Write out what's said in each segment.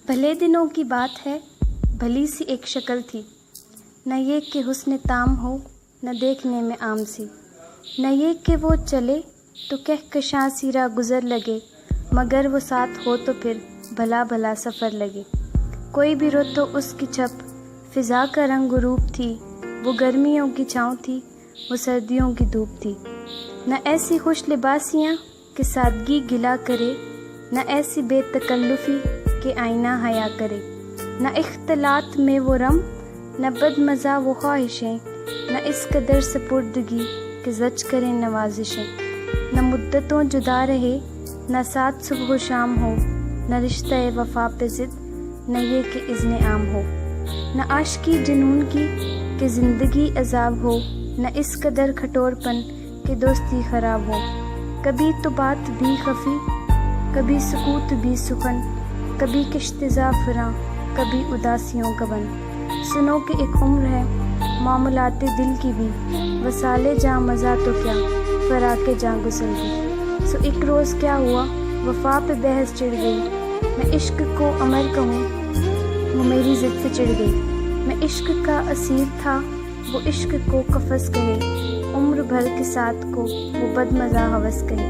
بھلے دنوں کی بات ہے، بھلی سی ایک شکل تھی، نہ یہ کہ حسن تام ہو، نہ دیکھنے میں عام سی، نہ یہ کہ وہ چلے تو کہکشاں سی راہ گزر لگے، مگر وہ ساتھ ہو تو پھر بھلا بھلا سفر لگے۔ کوئی بھی رت تو اس کی چھپ فضا کا رنگ و روپ تھی، وہ گرمیوں کی چھاؤں تھی، وہ سردیوں کی دھوپ تھی۔ نہ ایسی خوش لباسیاں کہ سادگی گلا کرے، نہ ایسی بے تکلفی کہ آئینہ حیا کرے، نہ اختلاط میں وہ رم، نہ بد مزہ وہ خواہشیں، نہ اس قدر سپردگی کہ زج کریں نوازشیں۔ نہ مدتوں جدا رہے، نہ ساتھ صبح و شام ہو، نہ رشتہ وفا پہ ضد، نہ یہ کہ اذن عام ہو۔ نہ عاشقی جنون کی کہ زندگی عذاب ہو، نہ اس قدر کھٹور پن کہ دوستی خراب ہو۔ کبھی تو بات بھی خفی، کبھی سکوت بھی سخن، کبھی کشتزا فراں، کبھی اداسیوں کا بن۔ سنو کہ ایک عمر ہے معاملات دل کی بھی، وصال جاں مزہ تو کیا، فراق جاں گسل بھی۔ سو ایک روز کیا ہوا، وفا پہ بحث چڑھ گئی، میں عشق کو امر کہوں وہ میری ضد سے چڑھ گئی۔ میں عشق کا اسیر تھا، وہ عشق کو قفس کہے، عمر بھر کے ساتھ کو وہ بد مزہ ہوس کہے۔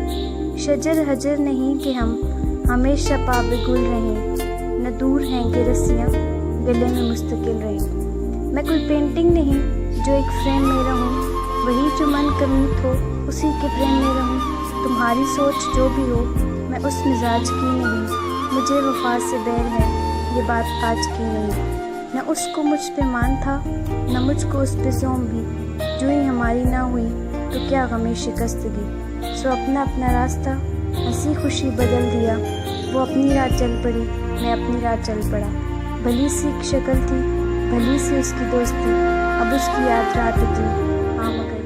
شجر حجر نہیں کہ ہم ہمیشہ پاب گل رہیں، نہ دور ہیں کہ رسیاں گلے میں مستقل رہیں۔ میں کوئی پینٹنگ نہیں جو ایک فریم میں رہوں، وہی جو من کمیت ہو اسی کے فریم میں رہوں۔ تمہاری سوچ جو بھی ہو میں اس مزاج کی نہیں، مجھے وفا سے بیر ہے یہ بات آج کی نہیں۔ نہ اس کو مجھ پہ مان تھا، نہ مجھ کو اس پہ زوم بھی، جو ہی ہماری نہ ہوئی تو کیا غم شکستگی۔ سو اپنا اپنا راستہ ہنسی خوشی بدل دیا، وہ اپنی راہ چل پڑی، میں اپنی راہ چل پڑا۔ بھلی سی ایک شکل تھی، بھلی سی اس کی دوستی، اب اس کی یاد رات کی، ہاں مگر